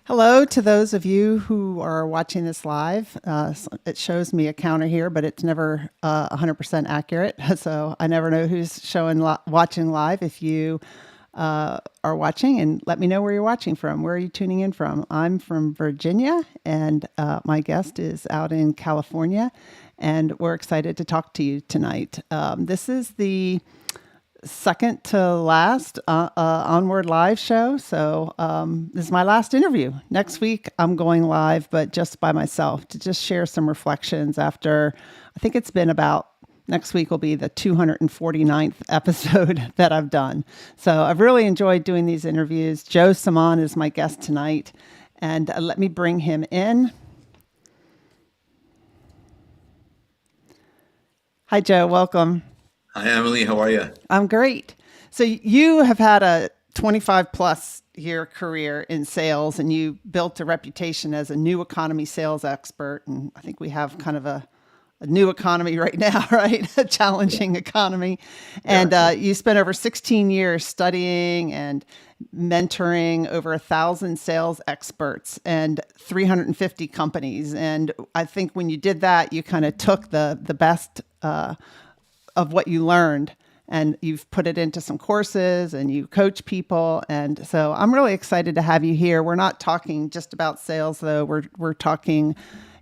Hello to those of you who are watching this live. It shows me a counter here, but it's never 100% accurate. So I never know who's watching live. If you are watching, and let me know where you're watching from. Where are you tuning in from? I'm from Virginia, and my guest is out in California, and we're excited to talk to you tonight. This is the second to last Onward Live show. So this is my last interview. Next week, I'm going live, but just by myself to just share some reflections after, I think it's been about, next week will be the 249th episode that I've done. So I've really enjoyed doing these interviews. Semaan is my guest tonight. And let me bring him in. Hi, Joe. Welcome. Hi, Emily. How are you? I'm great. So you have had a 25 plus year career in sales, and you built a reputation as a new economy sales expert. And I think we have kind of a new economy right now, right? A challenging economy. And Yeah. you spent over 16 years studying and mentoring over 1,000 sales experts and 350 companies. And I think when you did that, you kind of took the best of what you learned and you've put it into some courses and you coach people. And so I'm really excited to have you here. We're not talking just about sales though. We're talking,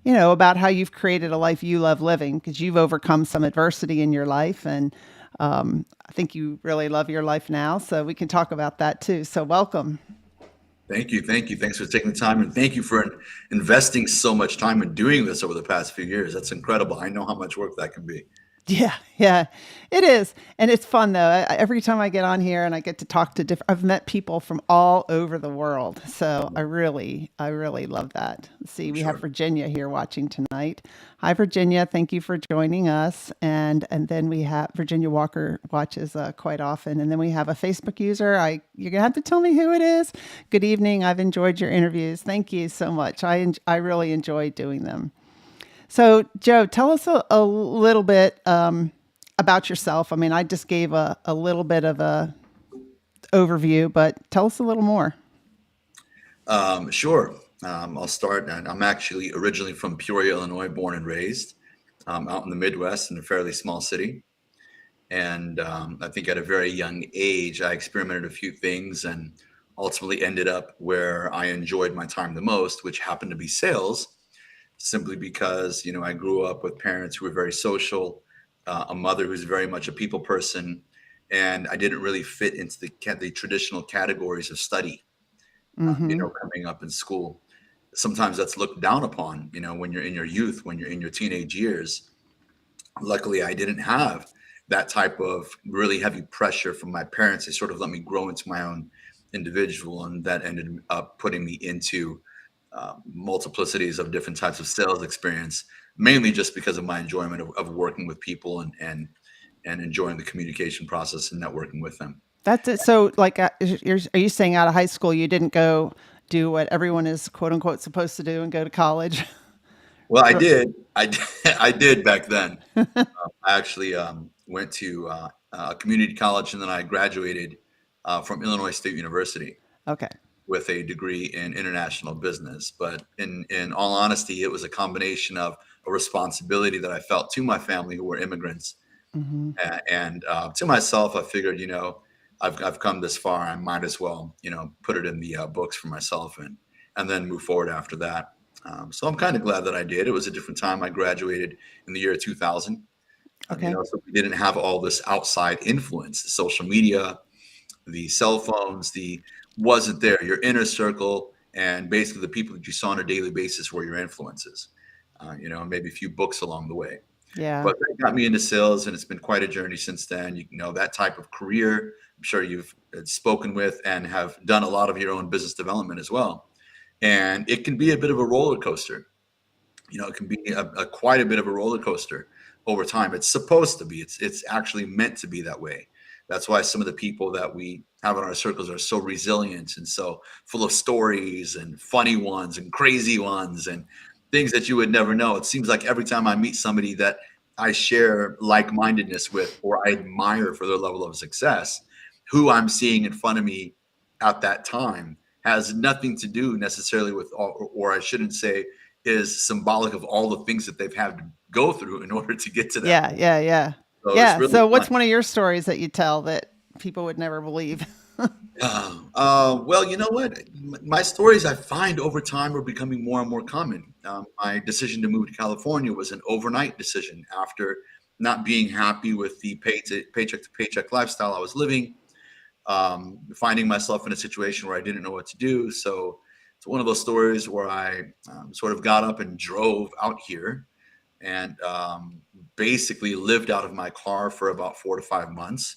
about how you've created a life you love living because you've overcome some adversity in your life. And I think you really love your life now. So we can talk about that too. So welcome. Thank you. Thank you. Thanks for taking the time. And thank you for investing so much time in doing this over the past few years. That's incredible. I know how much work that can be. Yeah, it is. And it's fun though. Every time I get on here and I get to talk to I've met people from all over the world. So I really love that. Let's see, I'm we have sure. Virginia here watching tonight. Hi, Virginia. Thank you for joining us. And then we have Virginia Walker watches quite often. And then we have a Facebook user. You're gonna have to tell me who it is. Good evening. I've enjoyed your interviews. Thank you so much. I really enjoy doing them. So, Joe, tell us a little bit about yourself. I mean, I just gave a little bit of a overview, but tell us a little more. Sure. I'll start. And I'm actually originally from Peoria, Illinois, born and raised out in the Midwest in a fairly small city. And I think at a very young age, I experimented a few things and ultimately ended up where I enjoyed my time the most, which happened to be sales, simply because I grew up with parents who were very social, a mother who's very much a people person, and I didn't really fit into the traditional categories of study. Mm-hmm. Coming up in school, sometimes that's looked down upon. When you're in your youth, when you're in your teenage years. Luckily, I didn't have that type of really heavy pressure from my parents. They sort of let me grow into my own individual, and that ended up putting me into multiplicities of different types of sales experience, mainly just because of my enjoyment of working with people and enjoying the communication process and networking with them. That's it. So, like, are you saying out of high school you didn't go do what everyone is quote unquote supposed to do and go to college? Well, I did. I did back then. I actually went to a community college, and then I graduated from Illinois State University Okay. with a degree in international business. But in all honesty, it was a combination of a responsibility that I felt to my family who were immigrants, Mm-hmm. and to myself. I figured, I've come this far. I might as well, put it in the books for myself and then move forward after that. So I'm kind of glad that I did. It was a different time. I graduated in the year 2000. Okay. So we didn't have all this outside influence, the social media, the cell phones, the wasn't there. Your inner circle and basically the people that you saw on a daily basis were your influences. Maybe a few books along the way. Yeah. But that got me into sales, and it's been quite a journey since then. That type of career. I'm sure you've spoken with and have done a lot of your own business development as well. And it can be a bit of a roller coaster. It can be a quite a bit of a roller coaster over time. It's supposed to be. It's actually meant to be that way. That's why some of the people that we have in our circles are so resilient and so full of stories and funny ones and crazy ones and things that you would never know. It seems like every time I meet somebody that I share like-mindedness with or I admire for their level of success, who I'm seeing in front of me at that time, has nothing to do necessarily with all, or I shouldn't say is symbolic of all the things that they've had to go through in order to get to that Yeah, point. yeah, yeah. So it's Yeah. really So what's fun. one of your stories that you tell that people would never believe? Well, you know what? My stories I find over time are becoming more and more common. My decision to move to California was an overnight decision after not being happy with the paycheck to paycheck lifestyle I was living, finding myself in a situation where I didn't know what to do. So it's one of those stories where I sort of got up and drove out here and basically lived out of my car for about 4 to 5 months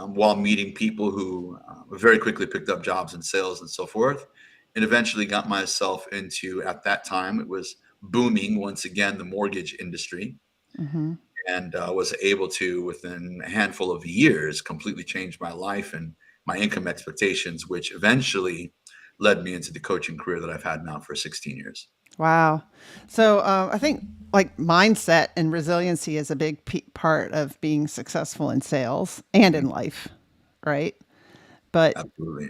while meeting people who very quickly picked up jobs in sales and so forth, and eventually got myself into, at that time, it was booming once again, the mortgage industry, Hmm. and was able to, within a handful of years, completely change my life and my income expectations, which eventually led me into the coaching career that I've had now for 16 years. Wow. So I think like mindset and resiliency is a big part of being successful in sales and Mhm. in life, right? But Absolutely.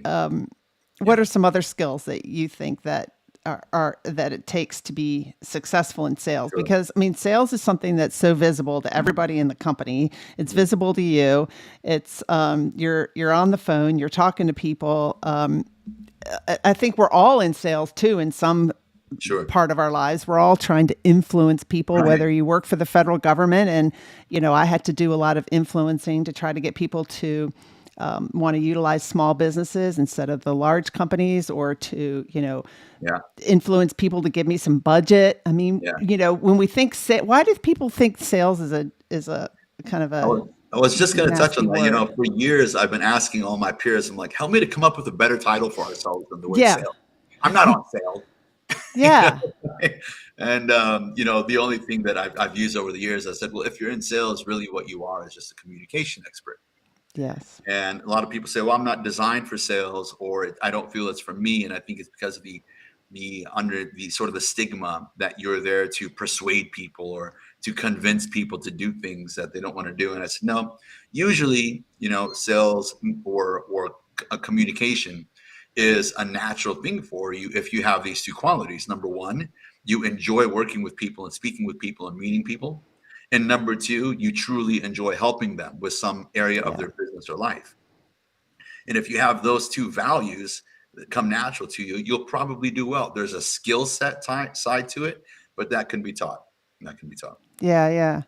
what Yeah. are some other skills that you think that are that it takes to be successful in sales? Sure. Because I mean, sales is something that's so visible to everybody in the company. It's Mhm. visible to you. It's you're on the phone. You're talking to people. I think we're all in sales too in some Sure. part of our lives. We're all trying to influence people, Right. whether you work for the federal government. And, I had to do a lot of influencing to try to get people to want to utilize small businesses instead of the large companies, or to, Yeah. influence people to give me some budget. I mean, Yeah. when we think, why do people think sales is a kind of I a was, I was just going to touch nasty on that. You know, word? for years, I've been asking all my peers, I'm like, help me to come up with a better title for ourselves than the word Yeah. sales. I'm not on sale. You know? Yeah. And, the only thing that I've used over the years, I said, well, if you're in sales, really what you are is just a communication expert. Yes. And a lot of people say, well, I'm not designed for sales, or I don't feel it's for me. And I think it's because of the under the sort of the stigma that you're there to persuade people or to convince people to do things that they don't want to do. And I said, no, usually, sales or a communication is a natural thing for you if you have these two qualities. Number one, you enjoy working with people and speaking with people and meeting people. And number two, you truly enjoy helping them with some area of Yeah. their business or life. And if you have those two values that come natural to you, you'll probably do well. There's a skill set side to it, but that can be taught. That can be taught. Yeah. Yeah.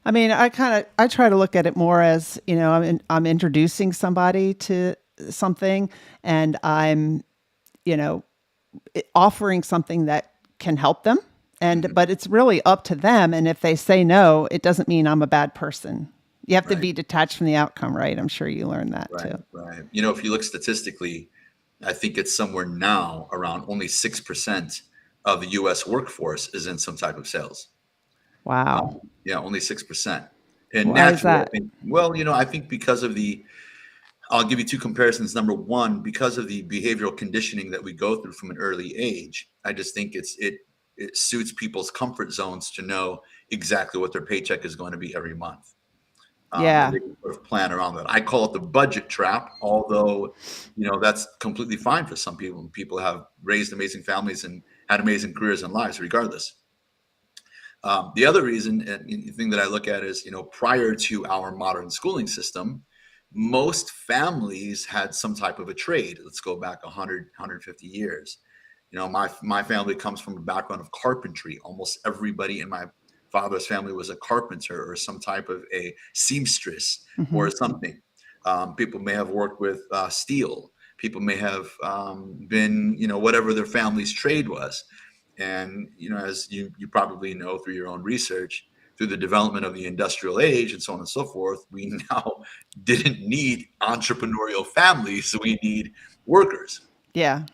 I mean, I try to look at it more as, I'm introducing somebody to something, and I'm, you know, offering something that can help them. And Mhm. but it's really up to them, and if they say no, it doesn't mean I'm a bad person. You have to Right, be detached from the outcome, right? I'm sure you learned that right, too. right. If you look statistically, I think it's somewhere now around only 6% of the US workforce is in some type of sales. Wow. Yeah, only 6%. And Why is naturally, I that? think, well, I think because of I'll give you two comparisons. Number one, because of the behavioral conditioning that we go through from an early age, I just think it suits people's comfort zones to know exactly what their paycheck is going to be every month. And Yeah. they can sort of plan around that. I call it the budget trap, although, that's completely fine for some people. People have raised amazing families and had amazing careers and lives regardless. The other reason and the thing that I look at is, prior to our modern schooling system, most families had some type of a trade. Let's go back 100, 150 years. My family comes from a background of carpentry. Almost everybody in my father's family was a carpenter or some type of a seamstress Hmm. or something. People may have worked with steel. People may have been, whatever their family's trade was. And as you probably know through your own research, through the development of the industrial age and so on and so forth, we now didn't need entrepreneurial families, so we need workers. Yeah.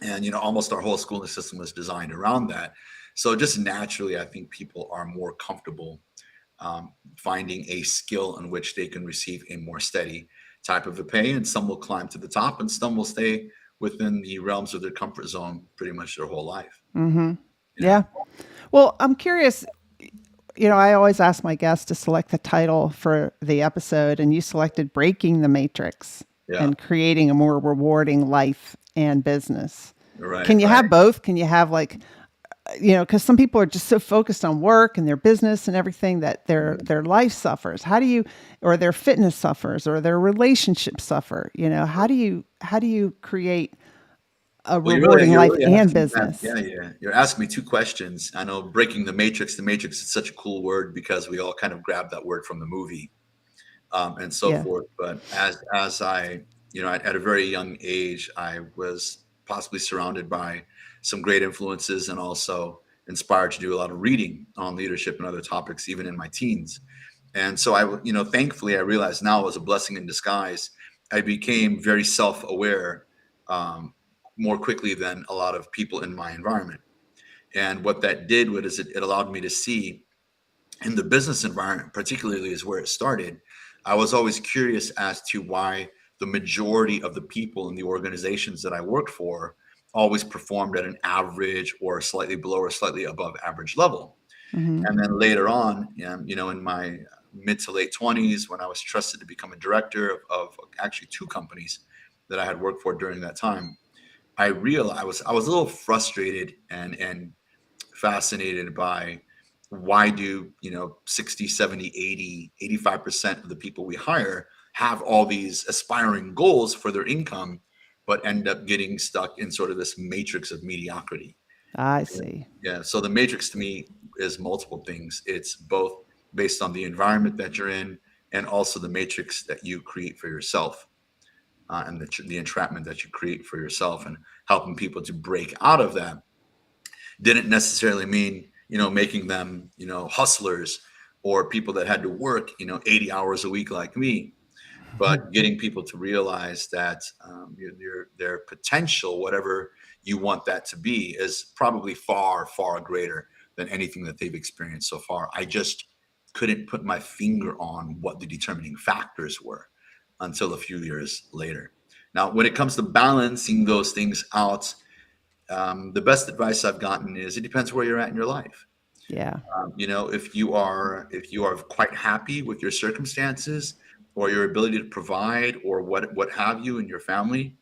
And almost our whole schooling system was designed around that. So just naturally, I think people are more comfortable finding a skill in which they can receive a more steady type of a pay, and some will climb to the top, and some will stay within the realms of their comfort zone pretty much their whole life. Hmm. You know. Yeah. Well, I'm curious. I always ask my guests to select the title for the episode, and you selected Breaking the Matrix Yeah. and Creating a More Rewarding Life. and business. Right, Can you right. have both? Can you have like, because some people are just so focused on work and their business and everything that their life suffers. How do you, or their fitness suffers, or their relationships suffer? How do you create a Well, rewarding you're life really and asking that. business? Yeah, yeah. You're asking me two questions. I know breaking the matrix. The matrix is such a cool word because we all kind of grabbed that word from the movie, and so Yeah. forth. But as I, at a very young age, I was possibly surrounded by some great influences and also inspired to do a lot of reading on leadership and other topics, even in my teens. And so thankfully, I realized now it was a blessing in disguise. I became very self-aware um, more quickly than a lot of people in my environment. And what that did was it allowed me to see in the business environment, particularly is where it started. I was always curious as to why the majority of the people in the organizations that I worked for always performed at an average or slightly below or slightly above average level. Hmm. And then later on, in my mid to late 20s, when I was trusted to become a director of actually two companies that I had worked for during that time, I realized I was a little frustrated and fascinated by why do 60, 70, 80, 85% of the people we hire have all these aspiring goals for their income but end up getting stuck in sort of this matrix of mediocrity. I see. Yeah, so the matrix to me is multiple things. It's both based on the environment that you're in and also the matrix that you create for yourself, and the entrapment that you create for yourself, and helping people to break out of that didn't necessarily mean making them hustlers or people that had to work 80 hours a week like me, but getting people to realize that their potential, whatever you want that to be, is probably far, far greater than anything that they've experienced so far. I just couldn't put my finger on what the determining factors were until a few years later. Now, when it comes to balancing those things out, the best advice I've gotten is it depends where you're at in your life. Yeah. If you are quite happy with your circumstances or your ability to provide or what have you in your family,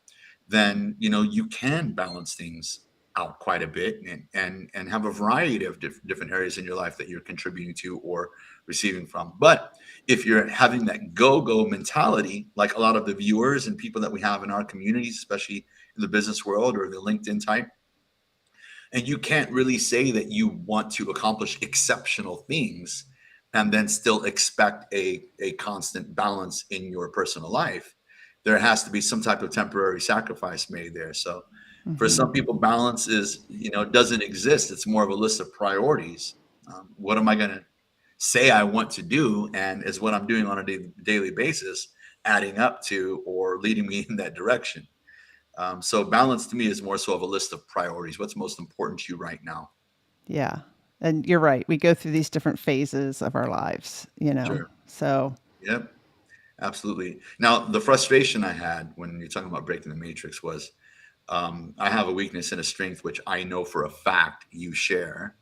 then you can balance things out quite a bit and have a variety of different areas in your life that you're contributing to or receiving from. But if you're having that go-go mentality, like a lot of the viewers and people that we have in our communities, especially in the business world or the LinkedIn type, and you can't really say that you want to accomplish exceptional things and then still expect a constant balance in your personal life. There has to be some type of temporary sacrifice made there. So for Hmm. some people, balance doesn't exist. It's more of a list of priorities. What am I going to say I want to do, and is what I'm doing on a daily basis adding up to or leading me in that direction? So balance to me is more so of a list of priorities. What's most important to you right now? Yeah. And you're right. We go through these different phases of our lives. Sure. So, Yep. Absolutely. Now, the frustration I had when you're talking about breaking the matrix was, I have a weakness and a strength, which I know for a fact you share.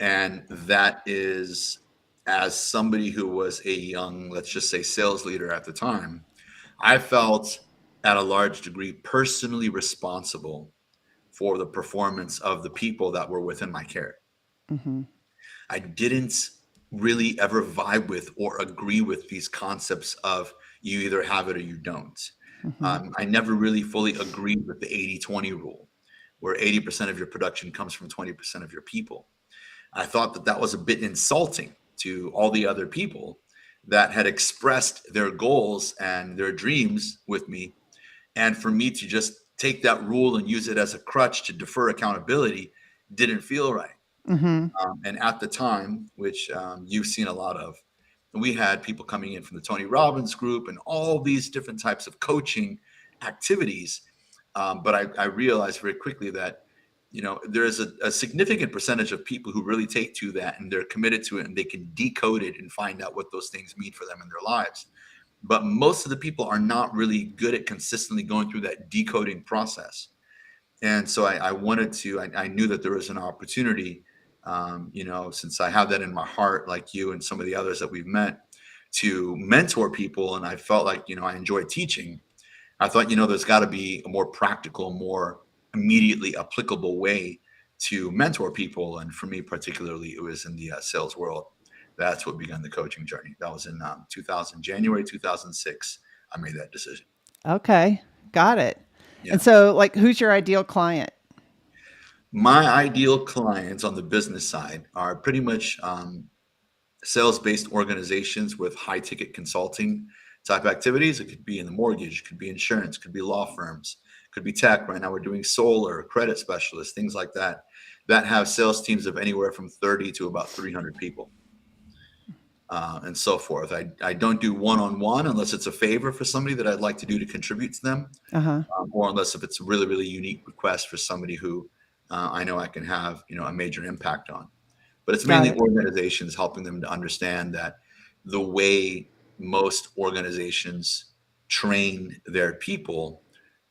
And that is, as somebody who was a young, let's just say, sales leader at the time, I felt at a large degree personally responsible for the performance of the people that were within my care. hmm. I didn't really ever vibe with or agree with these concepts of you either have it or you don't. Hmm. I never really fully agreed with the 80-20 rule, where 80% of your production comes from 20% of your people. I thought that that was a bit insulting to all the other people that had expressed their goals and their dreams with me. And for me to just take that rule and use it as a crutch to defer accountability didn't feel right. Hmm. And at the time, which you've seen a lot of, we had people coming in from the Tony Robbins group and all these different types of coaching activities. But I realized very quickly that, there is a significant percentage of people who really take to that and they're committed to it and they can decode it and find out what those things mean for them in their lives. But most of the people are not really good at consistently going through that decoding process. And so I wanted to, I knew that there was an opportunity, since I have that in my heart, like you and some of the others that we've met, to mentor people. And I felt like, I enjoy teaching. I thought, there's got to be a more practical, more immediately applicable way to mentor people. And for me, particularly, it was in the sales world. That's what began the coaching journey. That was in 2000, January 2006. I made that decision. Okay, got it. And Yeah. so, like, who's your ideal client? My ideal clients on the business side are pretty much sales based organizations with high ticket consulting type activities. It could be in the mortgage, it could be insurance, it could be law firms, it could be tech. Right now, we're doing solar, credit specialists, things like that, that have sales teams of anywhere from 30 to about 300 people. And so forth. I don't do one on one unless it's a favor for somebody that I'd like to do to contribute to them, Uh huh. or unless if it's a really, really unique request for somebody who I know I can have a major impact on. But it's Got mainly it. organizations, helping them to understand that the way most organizations train their people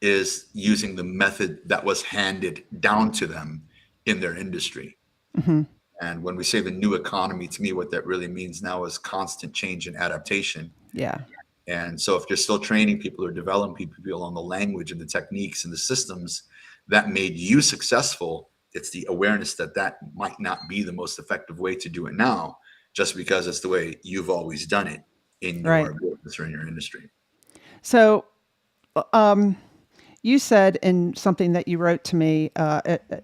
is using the method that was handed down to them in their industry. Hmm. And when we say the new economy, to me, what that really means now is constant change and adaptation. Yeah. And so if you're still training people or developing people on the language and the techniques and the systems that made you successful, it's the awareness that that might not be the most effective way to do it now, just because it's the way you've always done it in Right. your business or in your industry. So, um, you said in something that you wrote to me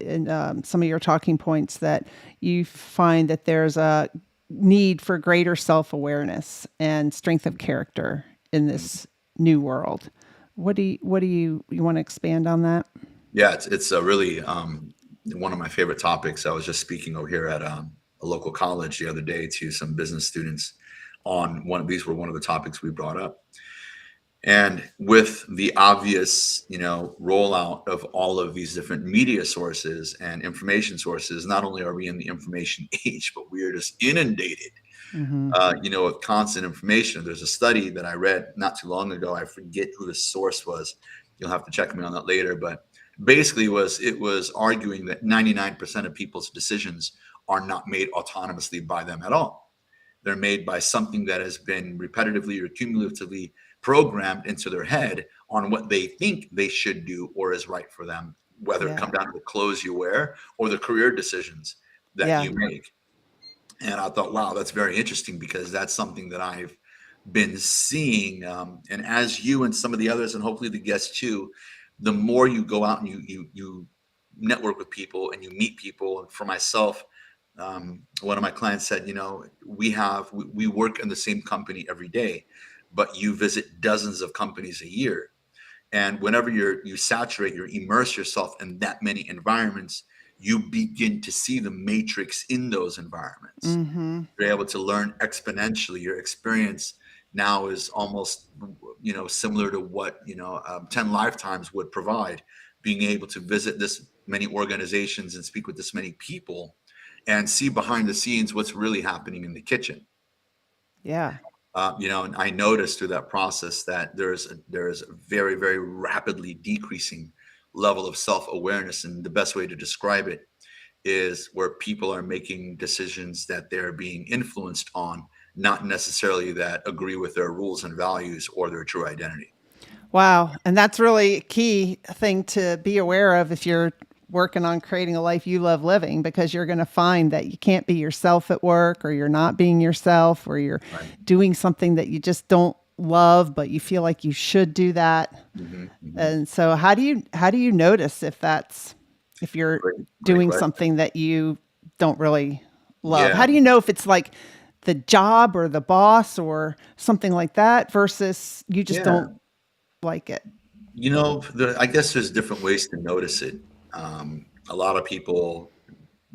in some of your talking points that you find that there's a need for greater self awareness and strength of character in this new world. You want to expand on that? Yeah, it's a really one of my favorite topics. I was just speaking over here at a local college the other day to some business students on one of these were one of the topics we brought up. And with the obvious, rollout of all of these different media sources and information sources, not only are we in the information age, but we are just inundated, Mm-hmm. with constant information. There's a study that I read not too long ago. I forget who the source was. You'll have to check me on that later. But basically, it was arguing that 99% of people's decisions are not made autonomously by them at all. They're made by something that has been repetitively or cumulatively programmed into their head on what they think they should do or is right for them, whether it Yeah. come down to the clothes you wear or the career decisions that Yeah. you make. And I thought, wow, that's very interesting because that's something that I've been seeing. And as you and some of the others, and hopefully the guests too, the more you go out and you network with people and you meet people. And for myself, one of my clients said, we work in the same company every day, but you visit dozens of companies a year. And whenever you saturate, you immerse yourself in that many environments, you begin to see the matrix in those environments. Mm-hmm. You're able to learn exponentially. Your experience now is almost, similar to what 10 lifetimes would provide. Being able to visit this many organizations and speak with this many people, and see behind the scenes what's really happening in the kitchen. Yeah. And I noticed through that process that there's a very, very rapidly decreasing level of self-awareness, and the best way to describe it is where people are making decisions that they're being influenced on, not necessarily that agree with their rules and values or their true identity. Wow. And that's really a key thing to be aware of if you're working on creating a life you love living, because you're going to find that you can't be yourself at work, or you're not being yourself, or you're Right. doing something that you just don't love, but you feel like you should do that. Hmm. Hmm. And so how do you notice if you're Great, great doing question. something that you don't really love? Yeah, How do you know if it's like the job or the boss or something like that versus you just yeah. don't like it? I guess there's different ways to notice it. A lot of people,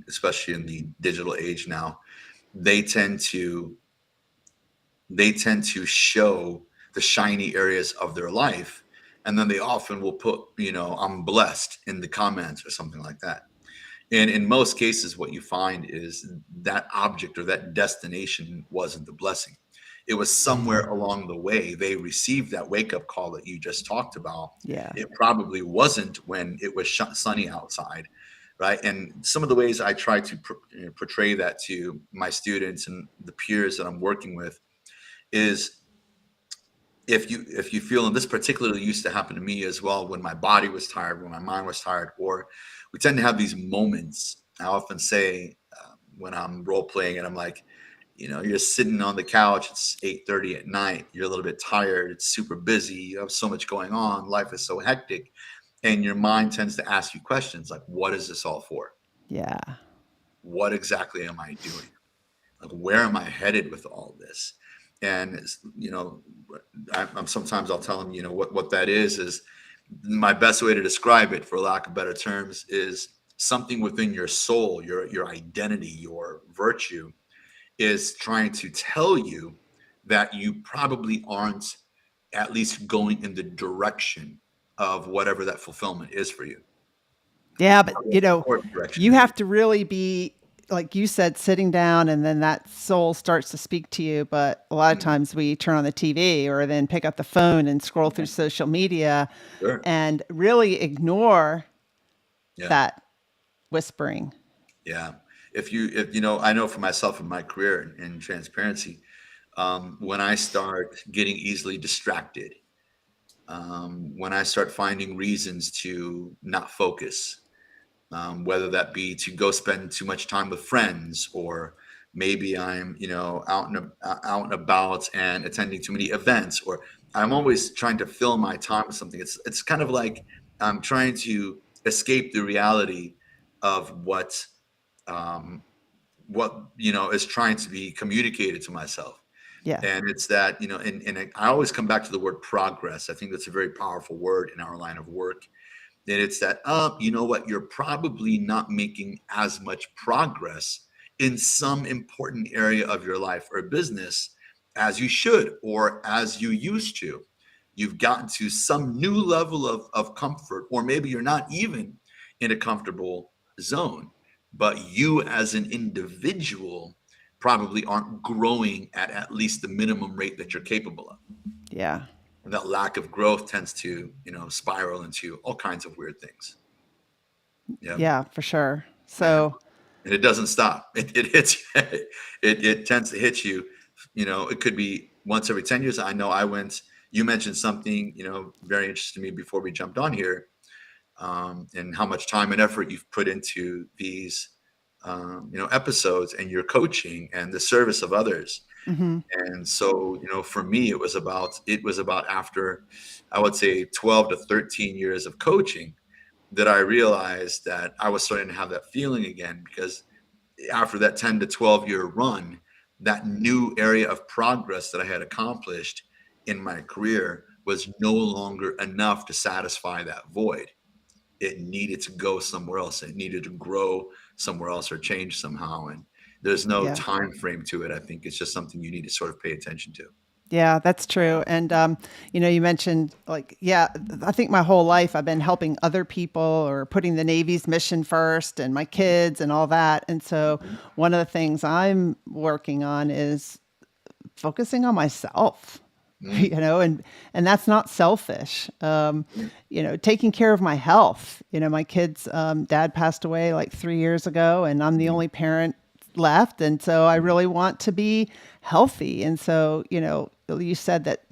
especially in the digital age now, they tend to show the shiny areas of their life, and then they often will put, I'm blessed in the comments or something like that. And in most cases, what you find is that object or that destination wasn't the blessing. It was somewhere along the way they received that wake up call that you just talked about. Yeah. It probably wasn't when it was sunny outside, right? And some of the ways I try to portray that to my students and the peers that I'm working with is, if you feel, and this particularly used to happen to me as well, when my body was tired, when my mind was tired, or we tend to have these moments. I often say when I'm role playing and I'm like, you're sitting on the couch, it's 8:30 at night, you're a little bit tired, it's super busy, you have so much going on, life is so hectic, and your mind tends to ask you questions like, what is this all for? Yeah. What exactly am I doing? Like, where am I headed with all this? And I'm sometimes I'll tell them, what that is my best way to describe it, for lack of better terms, is something within your soul, your identity, your virtue, is trying to tell you that you probably aren't at least going in the direction of whatever that fulfillment is for you. Yeah, but What the course direction you is. have to really be, like you said, sitting down, and then that soul starts to speak to you. But a lot of Mm, times we turn on the TV or then pick up the phone and scroll through social media sure. and really ignore Yeah. that whispering. Yeah. If I know for myself in my career in transparency, when I start getting easily distracted, when I start finding reasons to not focus, whether that be to go spend too much time with friends, or maybe I'm, out and about and attending too many events, or I'm always trying to fill my time with something. It's kind of like I'm trying to escape the reality of um, what is trying to be communicated to myself. Yeah. And it's that, and I always come back to the word progress. I think that's a very powerful word in our line of work. And it's that, you know what, you're probably not making as much progress in some important area of your life or business as you should, or as you used to. You've gotten to some new level of comfort, or maybe you're not even in a comfortable zone, but you as an individual probably aren't growing at least the minimum rate that you're capable of. Yeah. And that lack of growth tends to, spiral into all kinds of weird things. Yeah. Yeah, for sure. Yeah. So, And it doesn't stop. It hits it tends to hit you. It could be once every 10 years. I know you mentioned something, very interesting to me before we jumped on here, and how much time and effort you've put into these, episodes, and your coaching and the service of others. mhm. And so, for me, it was about after, I would say, 12 to 13 years of coaching, that I realized that I was starting to have that feeling again, because after that 10 to 12-year run, that new area of progress that I had accomplished in my career was no longer enough to satisfy that void. It needed to go somewhere else. It needed to grow somewhere else or change somehow. And there's no Yeah. time frame to it. I think it's just something you need to sort of pay attention to. Yeah, that's true. And you mentioned, like, yeah, I think my whole life I've been helping other people or putting the Navy's mission first and my kids and all that. And so Mhm. one of the things I'm working on is focusing on myself. Mm, And that's not selfish. Taking care of my health. My kid's dad passed away like 3 years ago, and I'm the mm, only parent left, and so I really want to be healthy. And so, you said that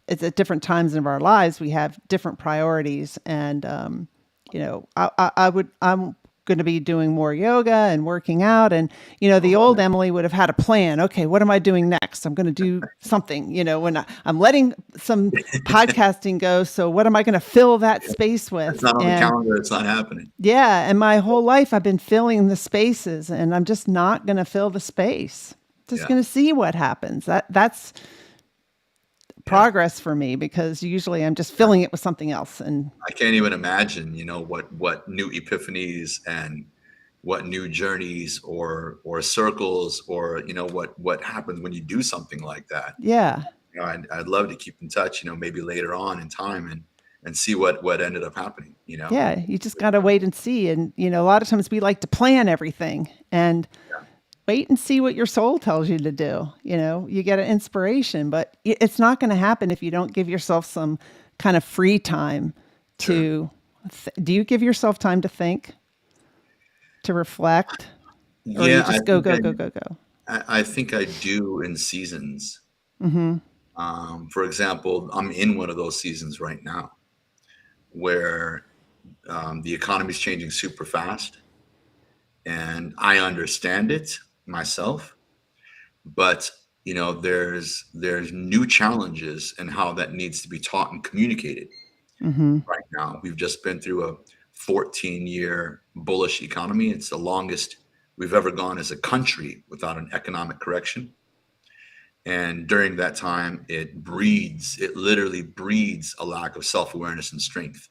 it's at different times in our lives we have different priorities, and I'm going to be doing more yoga and working out, and I the love old it. Emily would have had a plan. Okay, what am I doing next? I'm going to do something. When I'm letting some podcasting go, so what am I going to fill that space It's with? not on the And calendar. It's not happening. yeah, and my whole life I've been filling the spaces, and I'm just not going to fill the space. Just Yeah. going to see what happens. That's Yeah. progress for me, because usually I'm just filling it with something else. And I can't even imagine, what new epiphanies and what new journeys or circles, or what happens when you do something like that. yeah, I'd love to keep in touch, maybe later on in time, and see what ended up happening. yeah, you just got to wait and see. And a lot of times we like to plan everything and wait and see what your soul tells you to do. You get an inspiration, but it's not going to happen if you don't give yourself some kind of free time Sure. to do you give yourself time to think, to reflect, or you Yeah, just go, go, go, go, go? I think I do in seasons. For example, I'm in one of those seasons right now where the economy is changing super fast, and I understand it myself. But there's new challenges and how that needs to be taught and communicated Mm-hmm. right now. We've just been through a 14-year bullish economy. It's the longest we've ever gone as a country without an economic correction. And during that time, it literally breeds a lack of self-awareness and strength.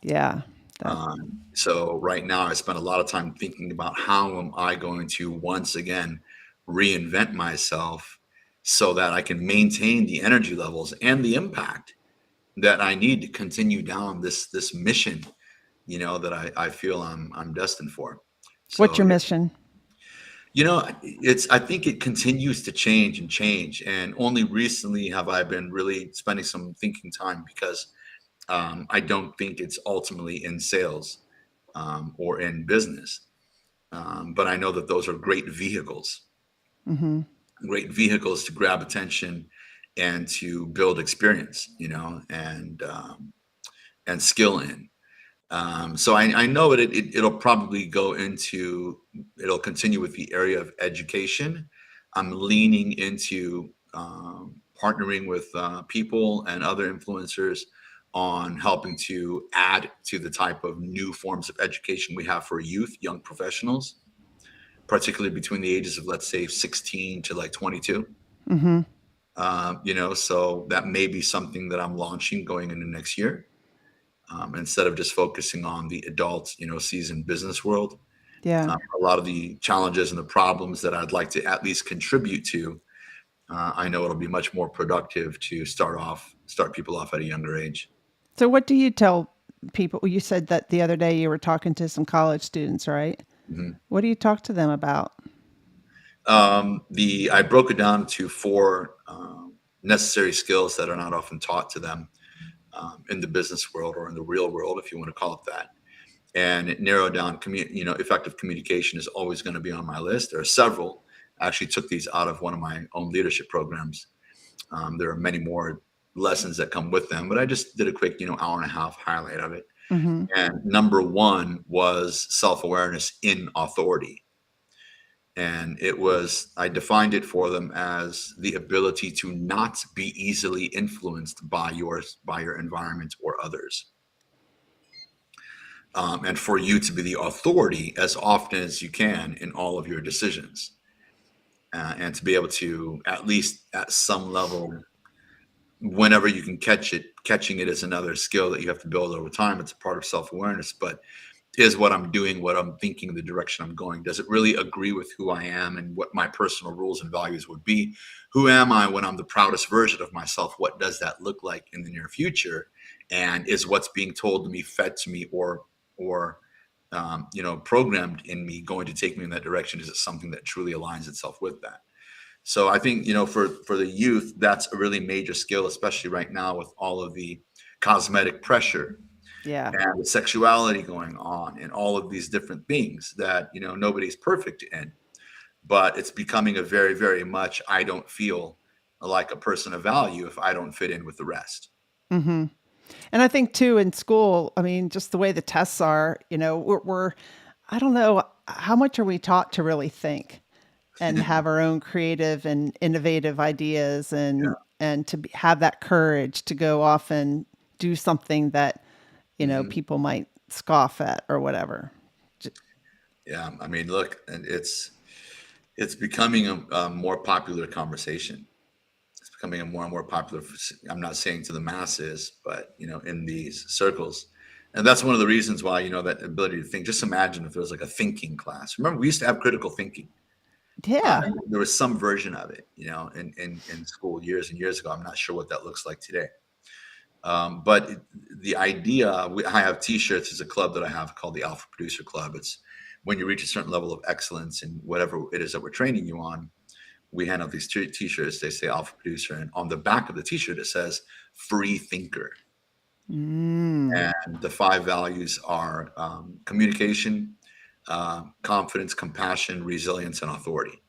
Yeah. That. So right now, I spend a lot of time thinking about how am I going to once again reinvent myself so that I can maintain the energy levels and the impact that I need to continue down this mission, that I feel I'm destined for. What's So your yeah, mission? I think it continues to change and change, and only recently have I been really spending some thinking time because I don't think it's ultimately in sales or in business. But I know that those are Mm-hmm. great vehicles to grab attention and to build experience, and skill in. So I know it'll probably it'll continue with the area of education. I'm leaning into partnering with people and other influencers on helping to add to the type of new forms of education we have for youth, young professionals, particularly between the ages of, let's say, 16 to like 22. Mm-hmm. So that may be something that I'm launching going into next year, instead of just focusing on the adult, seasoned business world. Yeah. A lot of the challenges and the problems that I'd like to at least contribute to, I know it'll be much more productive to start people off at a younger age. So what do you tell people? You said that the other day you were talking to some college students, right? Mhm. What do you talk to them about? I broke it down to four necessary skills that are not often taught to them in the business world or in the real world, if you want to call it that. And it narrowed down. Effective communication is always going to be on my list. There are several. I actually took these out of one of my own leadership programs. There are many more lessons that come with them, but I just did a quick, hour and a half highlight of it. Mm-hmm. And number one was self-awareness in authority. And I defined it for them as the ability to not be easily influenced by your environment or others. And for you to be the authority as often as you can in all of your decisions, and to be able to, at least at some level, whenever you can catching it is another skill that you have to build over time. It's a part of self-awareness, but is what I'm doing, what I'm thinking, the direction I'm going, does it really agree with who I am and what my personal rules and values would be? Who am I when I'm the proudest version of myself? What does that look like in the near future? And is what's being told to me, fed to me, or programmed in me, going to take me in that direction? Is it something that truly aligns itself with that? So I think, for the youth, that's a really major skill, especially right now with all of the cosmetic pressure Yeah. and the sexuality going on and all of these different things that, nobody's perfect in. But it's becoming a very, very much, I don't feel like a person of value if I don't fit in with the rest. Mm-hmm. And I think too in school, I mean, just the way the tests are, we're I don't know, how much are we taught to really think and have our own creative and innovative ideas Yeah. and to have that courage to go off and do something that, Mhm. people might scoff at or whatever. Yeah. I mean, look, and it's becoming a more popular conversation. It's becoming a more and more popular. I'm not saying to the masses, but in these circles. And that's one of the reasons why, that ability to think. Just imagine if there was like a thinking class. Remember, we used to have critical thinking. Yeah. There was some version of it, in school years and years ago. I'm not sure what that looks like today. But the idea, I have T-shirts as a club that I have called the Alpha Producer Club. It's when you reach a certain level of excellence in whatever it is that we're training you on, we hand out these T-shirts. They say Alpha Producer, and on the back of the T-shirt it says Free Thinker. Mm. And the five values are communication, confidence, compassion, resilience, and authority.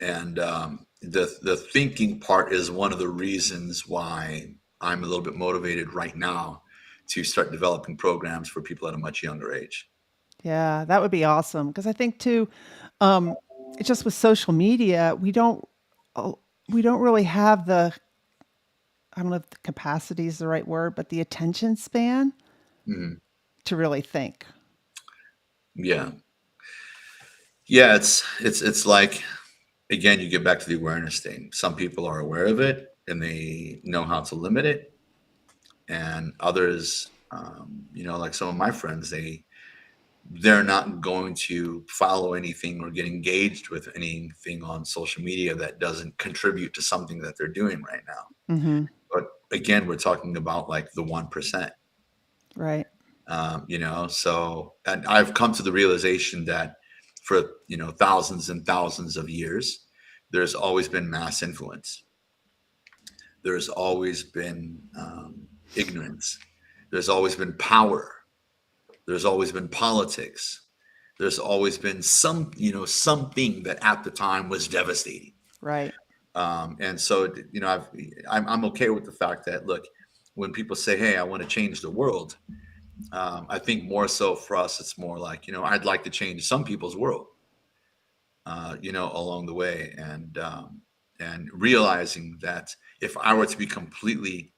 And the thinking part is one of the reasons why I'm a little bit motivated right now to start developing programs for people at a much younger age. Yeah, that would be awesome. Because I think too, um, it's just with social media, uh, we don't really have the, I don't know if the capacity is the right word, but the attention span Mhm. to really think. Yeah, yeah. It's like, again, you get back to the awareness thing. Some people are aware of it and they know how to limit it, and others, like some of my friends, they're not going to follow anything or get engaged with anything on social media that doesn't contribute to something that they're doing right now. Hmm. But again, we're talking about like the 1%. Right. So, and I've come to the realization that for thousands and thousands of years, there's always been mass influence. There's always been ignorance. There's always been power. There's always been politics. There's always been something that at the time was devastating. Right. And so, I'm okay with the fact that, look, when people say, "Hey, I want to change the world," I think more so for us, it's more like, I'd like to change some people's world, along the way, and realizing that if I were to be completely,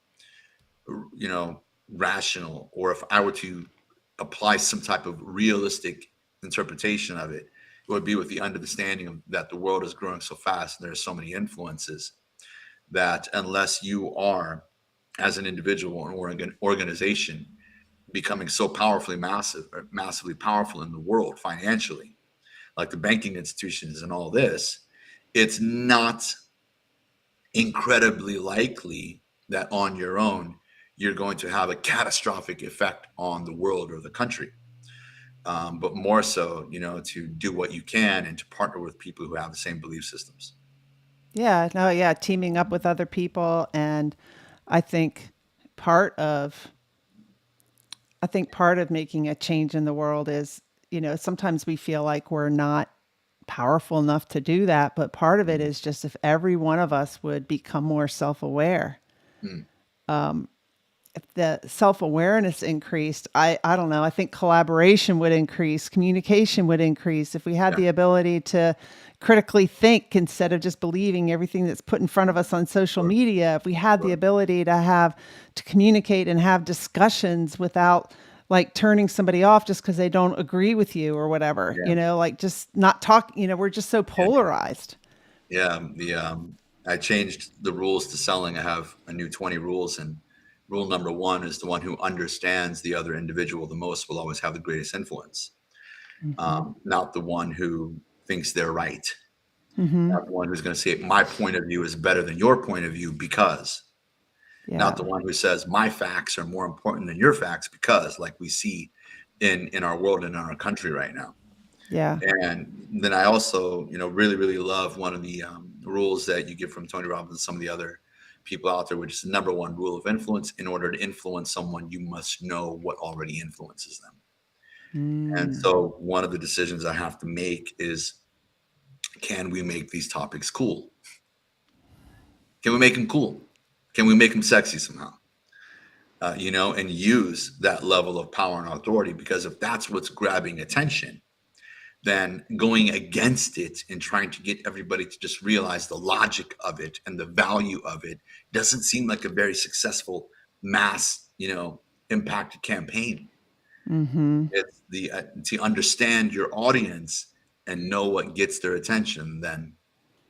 you know, rational, or if I were to apply some type of realistic interpretation of it, it would be with the understanding of that the world is growing so fast and there are so many influences that unless you are, as an individual or an organization, becoming so massively powerful in the world financially, like the banking institutions and all this, it's not incredibly likely that on your own you're going to have a catastrophic effect on the world or the country. But more so, to do what you can and to partner with people who have the same belief systems. Yeah. No, yeah. Teaming up with other people. And I think part of, I think part of making a change in the world is, sometimes we feel like we're not powerful enough to do that. But part of it Mm, is just if every one of us would become more self aware, mm, if the self-awareness increased, I don't know, I think collaboration would increase, communication would increase if we had yeah, the ability to critically think instead of just believing everything that's put in front of us on social sure, media. If we had the sure. ability to communicate and have discussions without like turning somebody off just because they don't agree with you or whatever, Yeah, like just not talk, we're just so yeah, polarized. yeah. I changed the rules to selling. I have a new 20 rules, and rule number one is the one who understands the other individual the most will always have the greatest influence. Hmm. Not the one who thinks they're right, Hmm. not the one who's going to say my point of view is better than your point of view because, not Yeah. the one who says my facts are more important than your facts because, like we see in our world and in our country right now. Yeah. And then I also, really, really love one of the rules that you get from Tony Robbins and some of the other people out there, which is the number one rule of influence. In order to influence someone, you must know what already influences them. And Mm. so one of the decisions I have to make is, can we make these topics cool? Can we make them cool? Can we make them sexy somehow? And use that level of power and authority, because if that's what's grabbing attention, then going against it and trying to get everybody to just realize the logic of it and the value of it doesn't seem like a very successful mass, impacted campaign. Hmm. It's the to understand your audience and know what gets their attention, then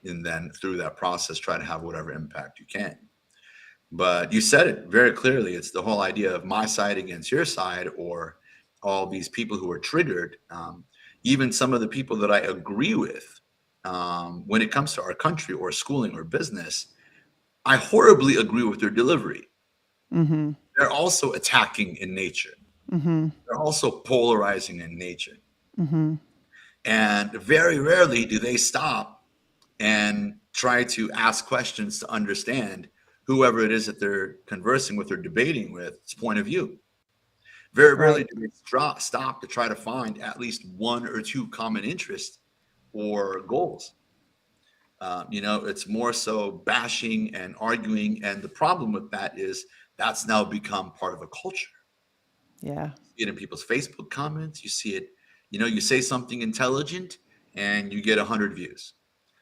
and then through that process try to have whatever impact you can. But you said it very clearly. It's the whole idea of my side against your side, or all these people who are triggered. Even some of the people that I agree with, when it comes to our country or schooling or business, I horribly agree with their delivery. Hmm. They're also attacking in nature. Hmm. They're also polarizing in nature. Hmm. And very rarely do they stop and try to ask questions to understand whoever it is that they're conversing with or debating with's point of view. Very rarely Right. do they stop to try to find at least one or two common interests or goals. It's more so bashing and arguing. And the problem with that is that's now become part of a culture. Yeah. You see it in people's Facebook comments. You see it, you say something intelligent and you get 100 views.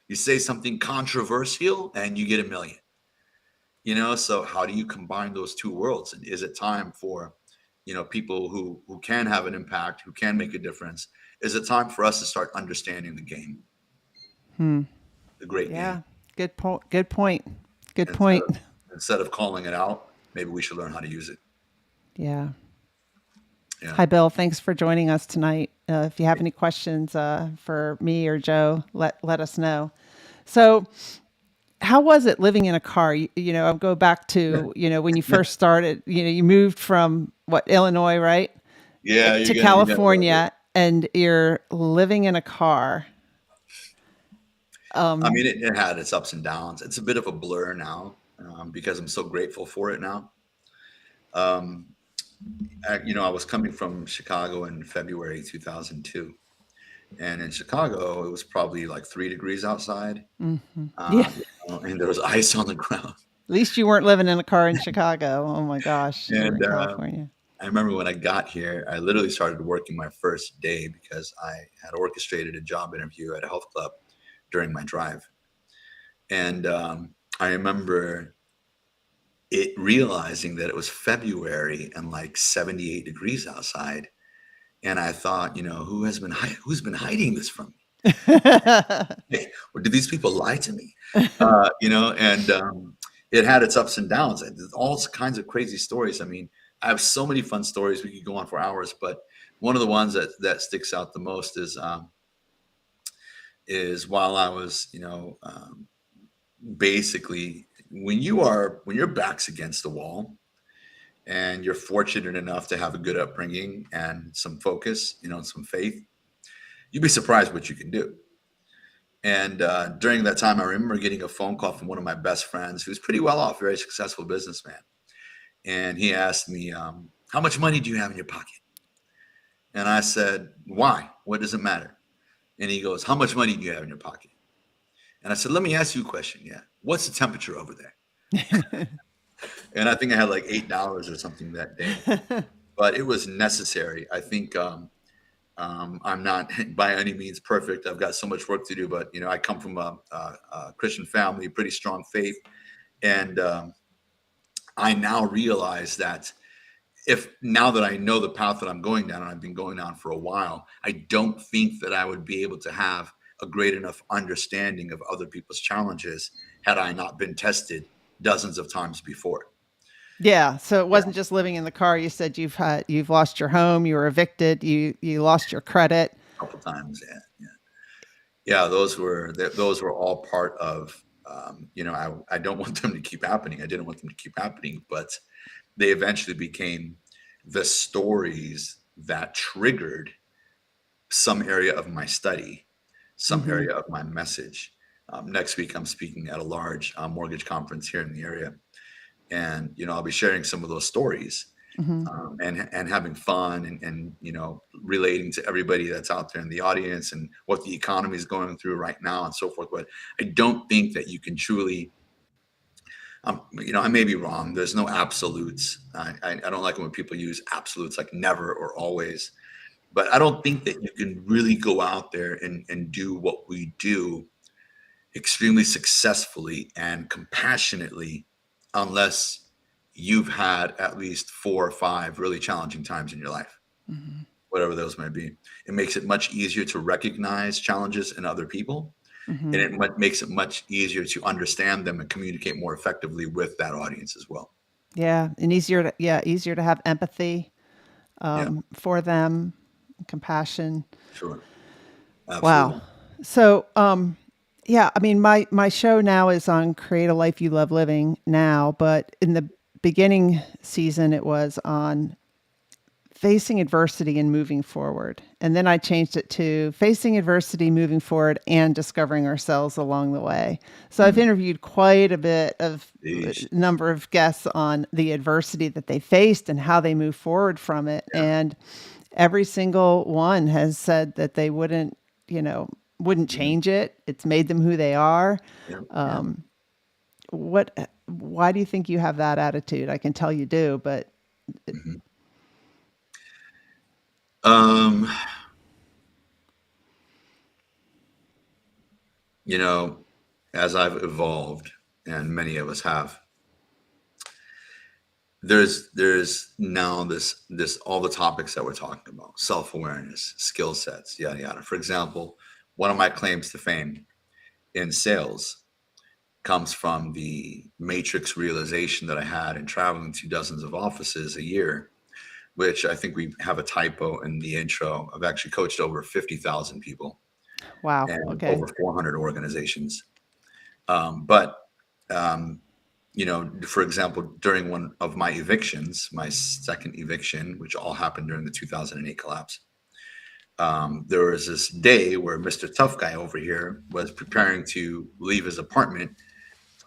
You say something controversial and you get a million. So how do you combine those two worlds? And is it time for, people who can have an impact, who can make a difference? Is it time for us to start understanding the game, Hmm. the great game? Yeah. Good point. Good point. Good Instead point. of instead of calling it out, maybe we should learn how to use it. Yeah. Yeah. Hi, Bill. Thanks for joining us tonight. If you have any questions for me or Joe, let us know. So, how was it living in a car? I'll go back to, when you first started, you moved from what, Illinois, right? Yeah, To you gotta love it. California, and you're living in a car. I mean, it had its ups and downs. It's a bit of a blur now, because I'm so grateful for it now. Um, I was coming from Chicago in February 2002, and in Chicago, it was probably like 3 degrees outside, Yeah. and there was ice on the ground. At least you weren't living in a car in Chicago. Oh my gosh, you were And in California. I remember when I got here, I literally started working my first day because I had orchestrated a job interview at a health club during my drive. And I remember it realizing that it was February and like 78 degrees outside. And I thought, who's been hiding this from me? Or did these people lie to me? And it had its ups and downs. And there's all kinds of crazy stories. I mean, I have so many fun stories. We could go on for hours, but one of the ones that sticks out the most is while I was, basically when your back's against the wall and you're fortunate enough to have a good upbringing and some focus, and some faith, you'd be surprised what you can do. And during that time, I remember getting a phone call from one of my best friends who's pretty well off, very successful businessman. And he asked me, how much money do you have in your pocket? And I said, why? What does it matter? And he goes, how much money do you have in your pocket? And I said, let me ask you a question. Yeah. What's the temperature over there? And I think I had like $8 or something that day, but it was necessary. I think I'm not by any means perfect. I've got so much work to do, but I come from a Christian family, pretty strong faith, and I now realize that if now that I know the path that I'm going down, and I've been going down for a while, I don't think that I would be able to have a great enough understanding of other people's challenges had I not been tested dozens of times before. Yeah. So it Yeah, wasn't just living in the car. You said you've lost your home, you were evicted, you lost your credit. a couple times. Yeah, yeah, yeah. Those were all part of. I don't want them to keep happening. I didn't want them to keep happening, but they eventually became the stories that triggered some area of my study, some Hmm. area of my message. Next week, I'm speaking at a large mortgage conference here in the area, and I'll be sharing some of those stories, Hmm. and having fun and relating to everybody that's out there in the audience and what the economy is going through right now and so forth. But I don't think that you can truly I may be wrong. There's no absolutes. I don't like when people use absolutes like never or always. But I don't think that you can really go out there and do what we do extremely successfully and compassionately unless you've had at least 4 or 5 really challenging times in your life, Hmm. whatever those might be. It makes it much easier to recognize challenges in other people, Hmm. and makes it much easier to understand them and communicate more effectively with that audience as well. Yeah. And easier to have empathy Yeah, for them, compassion. sure. Wow. Absolutely. So, yeah, I mean, my show now is on Create a Life You Love Living now, but in the beginning season, it was on facing adversity and moving forward. And then I changed it to facing adversity, moving forward, and discovering ourselves along the way. So I've Mm. interviewed quite a bit of Yeesh. number of guests on the adversity that they faced and how they move forward from it. Yeah. And every single one has said that they wouldn't, you know, wouldn't Mhm. change it. It's made them who they are. Yeah, yeah. Um, why do you think you have that attitude? I can tell you do, but Mhm. Um, you know, as I've evolved, and many of us have, there's now this all the topics that we're talking about: self-awareness, skill sets, yada yada. For example, one of my claims to fame in sales comes from the matrix realization that I had in traveling to dozens of offices a year, which I think we have a typo in the intro. I've actually coached over 50,000 people wow. and Okay. over 400 organizations. But um, for example, during one of my evictions, my second eviction, which all happened during the 2008 collapse, there was this day where Mr. Tough Guy over here was preparing to leave his apartment.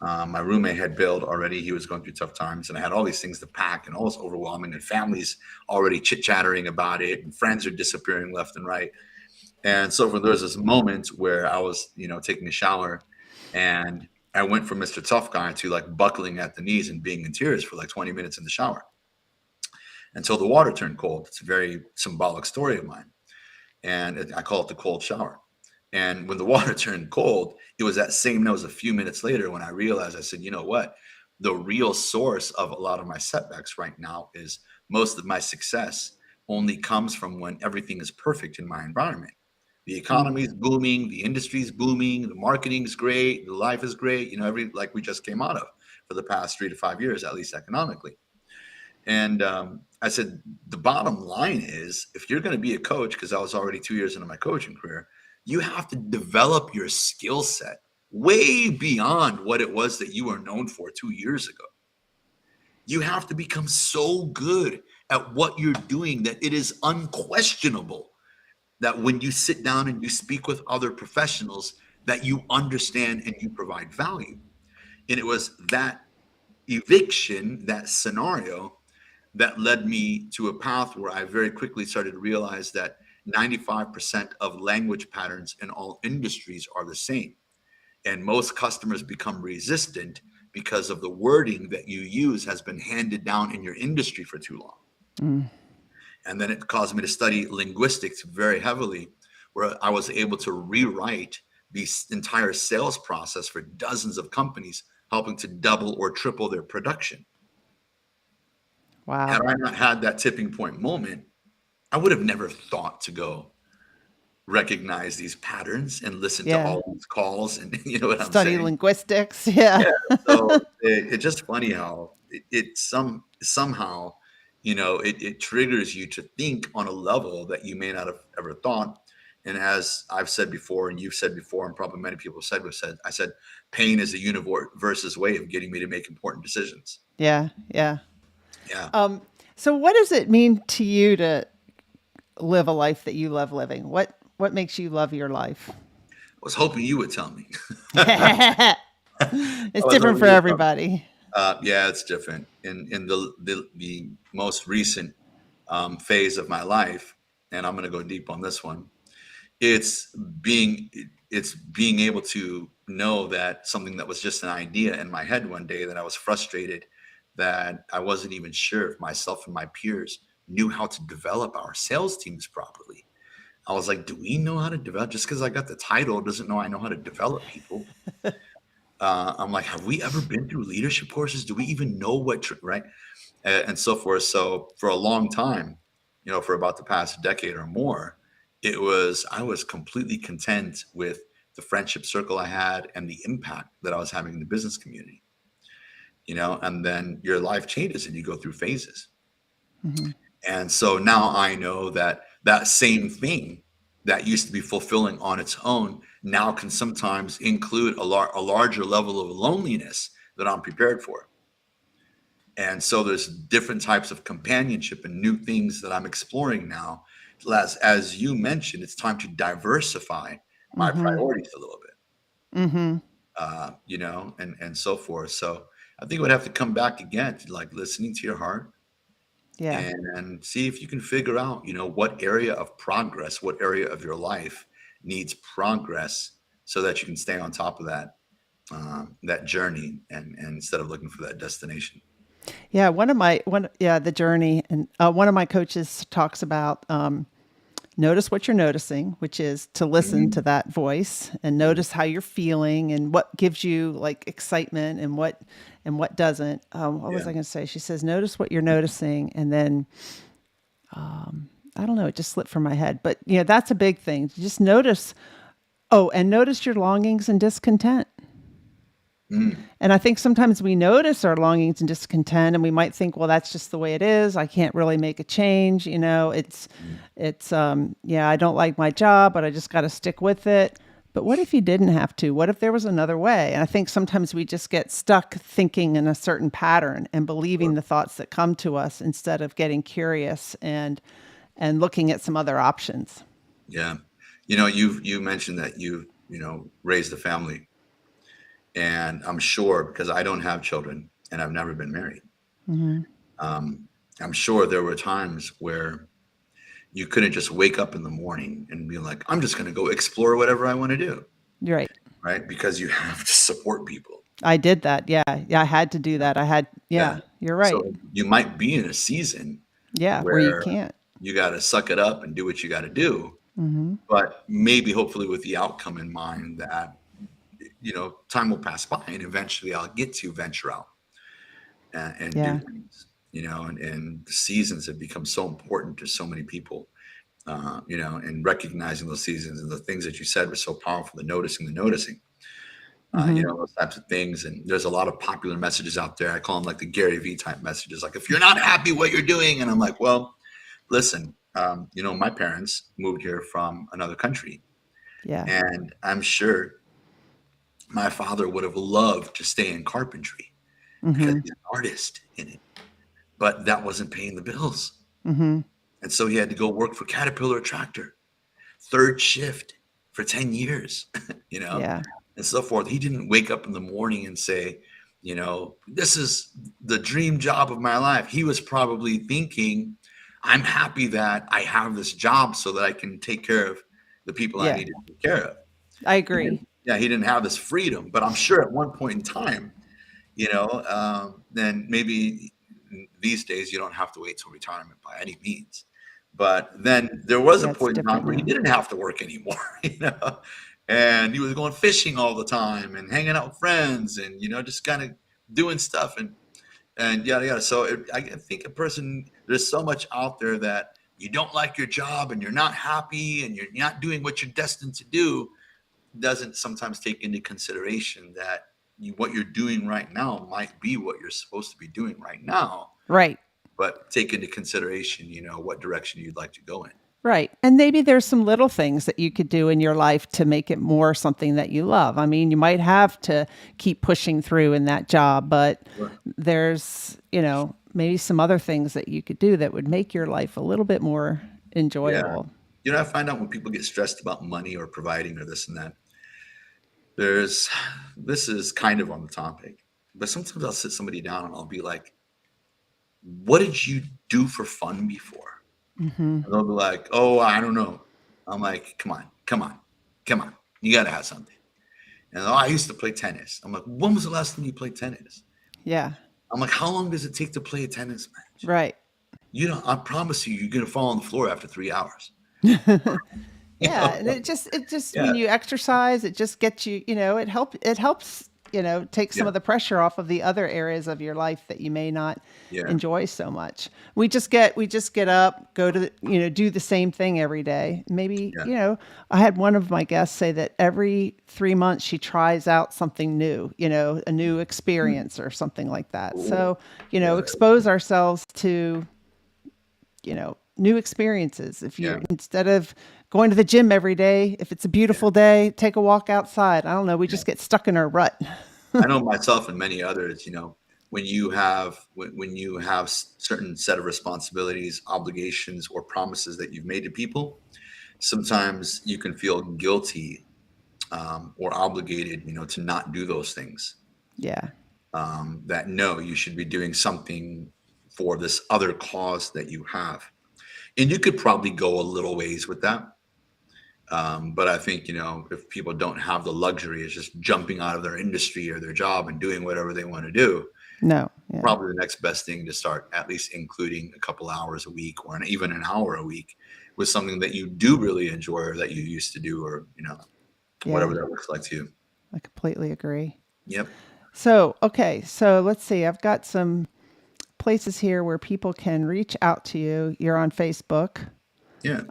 My roommate had bailed already. He was going through tough times, and I had all these things to pack, and all this overwhelming, and families already chit chattering about it, and friends are disappearing left and right. And so there was this moment where I was, taking a shower, and I went from Mr. Tough Guy to like buckling at the knees and being in tears for like 20 minutes in the shower until the water turned cold. It's a very symbolic story of mine. And I call it the cold shower. And when the water turned cold, it was that same note. It was a few minutes later when I realized, I said, you know what? The real source of a lot of my setbacks right now is most of my success only comes from when everything is perfect in my environment. The economy is booming, the industry is booming, the marketing is great, the life is great, like we just came out of for the past 3 to 5 years, at least economically. And I said, the bottom line is if you're going to be a coach, because I was already 2 years into my coaching career, you have to develop your skill set way beyond what it was that you were known for 2 years ago. You have to become so good at what you're doing that it is unquestionable that when you sit down and you speak with other professionals, that you understand and you provide value. And it was that eviction, that scenario, that led me to a path where I very quickly started to realize that 95% of language patterns in all industries are the same. And most customers become resistant because of the wording that you use has been handed down in your industry for too long. Mm. And then it caused me to study linguistics very heavily, where I was able to rewrite the entire sales process for dozens of companies, helping to double or triple their production. Had Wow. I not had that tipping point moment, I would have never thought to go recognize these patterns and listen to Yeah. all these calls. And you know what I'm Study saying? linguistics. Yeah. Yeah. So it's just funny how somehow, it triggers you to think on a level that you may not have ever thought. And as I've said before, and you've said before, and probably many people I said, pain is a universe's way of getting me to make important decisions. Yeah. Yeah. Yeah. Um, so what does it mean to you to live a life that you love living? What makes you love your life? I was hoping you would tell me. I It's was different hoping for you would tell me. everybody. Yeah, it's different. In the most recent phase of my life, and I'm going to go deep on this one. It's being it's being able to know that something that was just an idea in my head one day, that I was frustrated that I wasn't even sure if myself and my peers knew how to develop our sales teams properly. I was like, do we know how to develop? Just because I got the title doesn't know I know how to develop people. I'm like, have we ever been through leadership courses? Do we even know right? And so forth. So for a long time, for about the past decade or more, I was completely content with the friendship circle I had and the impact that I was having in the business community, and then your life changes and you go through phases. Hmm. And so now I know that that same thing that used to be fulfilling on its own now can sometimes include a larger level of loneliness that I'm prepared for. And so there's different types of companionship and new things that I'm exploring now. As you mentioned, it's time to diversify my Hmm. priorities a little bit, Hmm. and so forth. So I think it would have to come back again to like listening to your heart Yeah. and see if you can figure out, what area of progress, what area of your life needs progress so that you can stay on top of that journey, and instead of looking for that destination. Yeah, the journey, and one of my coaches talks about notice what you're noticing, which is to listen to Mhm. that voice and Mhm. notice how you're feeling and what gives you like excitement and what doesn't. What was Yeah. I going to say? She says, notice what you're noticing, and then I don't know, it just slipped from my head, but that's a big thing. Just notice. Oh, and notice your longings and discontent. Mm. And I think sometimes we notice our longings and discontent and we might think, well, that's just the way it is. I can't really make a change. Mm. Yeah, I don't like my job, but I just got to stick with it. But what if you didn't have to? What if there was another way? And I think sometimes we just get stuck thinking in a certain pattern and believing Sure. the thoughts that come to us instead of getting curious and looking at some other options. Yeah. You mentioned that you raised a family, and I'm sure, because I don't have children and I've never been married. Hmm. Um, I'm sure there were times where you couldn't just wake up in the morning and be like, I'm just going to go explore whatever I want to do, You're right. right? Because you have to support people. I did that. Yeah. Yeah. I had to do that. Yeah. Yeah, you're right. So you might be in a season Yeah. Where you where can't. you got to suck it up and do what you got to do, Hmm. but maybe hopefully with the outcome in mind that, time will pass by and eventually I'll get to venture out and do Yeah. things, and the seasons have become so important to so many people, and recognizing those seasons and the things that you said were so powerful, the noticing, Hmm. those types of things. And there's a lot of popular messages out there. I call them like the Gary V type messages. Like, if you're not happy what you're doing, and I'm like, well, listen, my parents moved here from another country, Yeah. and I'm sure my father would have loved to stay in carpentry because Hmm. he's an artist in it, but that wasn't paying the bills. Hmm. And so he had to go work for Caterpillar Tractor, third shift for 10 years, you know, Yeah. and so forth. He didn't wake up in the morning and say, this is the dream job of my life. He was probably thinking, I'm happy that I have this job so that I can take care of the people I Yeah. need to take care of. I He didn't, agree. yeah, he didn't have this freedom, but I'm sure at one point in time, then maybe these days you don't have to wait till retirement by any means. But then there was a Yeah. It's point in time different where he now. didn't have to work anymore, and he was going fishing all the time and hanging out with friends and, just kind of doing stuff and yada yada. So I think there's so much out there that you don't like your job and you're not happy and you're not doing what you're destined to do, doesn't sometimes take into consideration that what you're doing right now might be what you're supposed to be doing right now, Right. but take into consideration, what direction you'd like to go in. Right. And maybe there's some little things that you could do in your life to make it more something that you love. I mean, you might have to keep pushing through in that job, but Sure. there's, maybe some other things that you could do that would make your life a little bit more Yeah. enjoyable. I find out when people get stressed about money or providing or this and that, there's, this is kind of on the topic, but sometimes I'll sit somebody down and I'll be like, what did you do for fun before? Hmm. And they'll be like, oh, I don't know. I'm like, come on, come on, come on. You got to have something. And oh, I used to play tennis. I'm like, when was the last time you played tennis? Yeah. I'm like, how long does it take to play a tennis match? Right. I promise you, you're gonna fall on the floor after 3 hours. You Yeah, know? and it just Yeah, when you exercise, it just gets you, it helps, take some yeah, of the pressure off of the other areas of your life that you may not yeah, enjoy so much. We just get up, go to, do the same thing every day. Maybe, yeah. I had one of my guests say that every 3 months she tries out something new, a new Mm. experience or something like that. Ooh, So, yeah, expose ourselves to new experiences. If you're yeah, instead of going to the gym every day, if it's a yeah, beautiful day, take a walk outside. I don't know. We yeah. just get stuck in our rut. I know myself and many others. When you have certain set of responsibilities, obligations, or promises that you've made to people, sometimes you can feel guilty, or obligated, to not do those things. Yeah. That no, you should be doing something for this other cause that you have. And you could probably go a little ways with that. But I think, if people don't have the luxury of just jumping out of their industry or their job and doing whatever they want to do, No, yeah, probably the next best thing to start at least including a couple hours a week or even an hour a week with something that you do really enjoy or that you used to do, or, whatever yeah, that looks like to you. I completely agree. Yep. So, okay, so let's see. I've got some places here where people can reach out to you. You're on Facebook Yeah.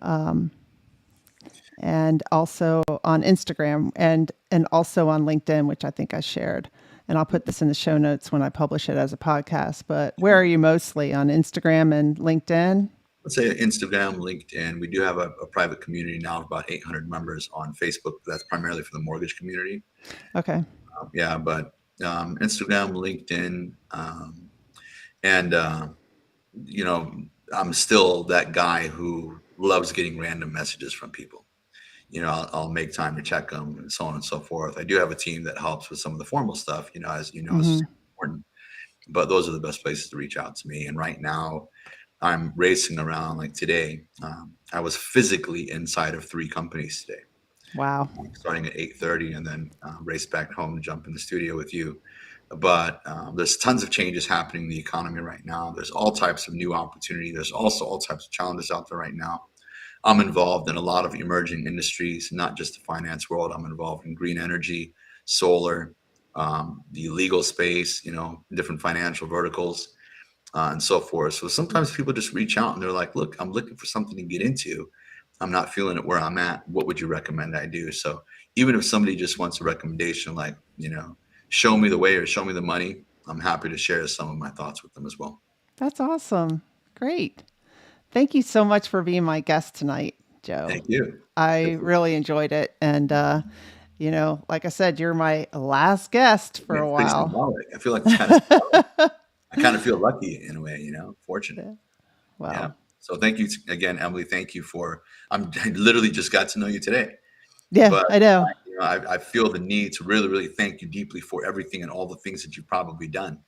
and also on Instagram and also on LinkedIn, which I think I shared. And I'll put this in the show notes when I publish it as a podcast. But where are you mostly, on Instagram and LinkedIn? Let's say Instagram, LinkedIn. We do have a private community now of about 800 members on Facebook. That's primarily for the mortgage community. Okay. Yeah, but Instagram, LinkedIn, and I'm still that guy who loves getting random messages from people. I'll make time to check them and so on and so forth. I do have a team that helps with some of the formal stuff, as you know, is Mm-hmm. important. But those are the best places to reach out to me. And right now, I'm racing around. Like today, I was physically inside of 3 companies today, Wow. starting at 8:30, and then race back home to jump in the studio with you. But there's tons of changes happening in the economy right now. There's all types of new opportunity. There's also all types of challenges out there right now. I'm involved in a lot of emerging industries, not just the finance world. I'm involved in green energy, solar, the legal space, different financial verticals, and so forth. So sometimes people just reach out and they're like, look, I'm looking for something to get into. I'm not feeling it where I'm at. What would you recommend I do? So even if somebody just wants a recommendation, like, show me the way or show me the money, I'm happy to share some of my thoughts with them as well. That's awesome. Great. Thank you so much for being my guest tonight, Joe. Thank you. I really enjoyed it. And, like I said, you're my last guest for Yeah, a pretty while. symbolic. I feel like it's kind of symbolic. I kind of feel lucky in a way, fortunate. Yeah. Yeah. Well, So thank you again, Emily. Thank you I literally just got to know you today, yeah, but I know. I feel the need to really, really thank you deeply for everything and all the things that you've probably done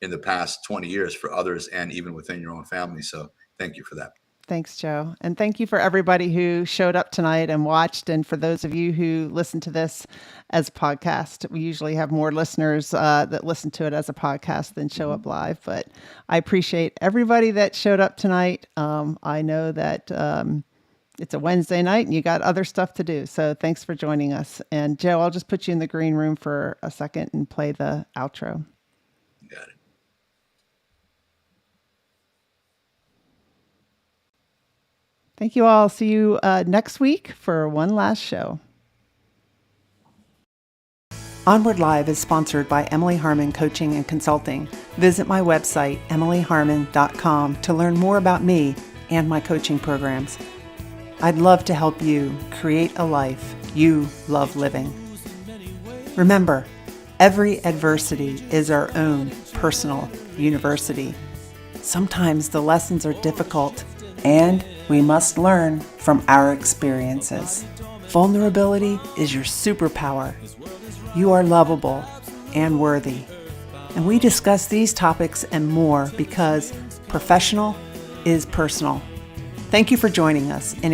in the past 20 years for others and even within your own family. So thank you for that. Thanks, Joe. And thank you for everybody who showed up tonight and watched. And for those of you who listen to this as a podcast, we usually have more listeners that listen to it as a podcast than show up live. But I appreciate everybody that showed up tonight. I know that it's a Wednesday night and you got other stuff to do. So thanks for joining us. And Joe, I'll just put you in the green room for a second and play the outro. Got it. Thank you all. See you next week for one last show. Onward Live is sponsored by Emily Harmon Coaching and Consulting. Visit my website, emilyharmon.com, to learn more about me and my coaching programs. I'd love to help you create a life you love living. Remember, every adversity is our own personal university. Sometimes the lessons are difficult, and we must learn from our experiences. Vulnerability is your superpower. You are lovable and worthy. And we discuss these topics and more because professional is personal. Thank you for joining us, and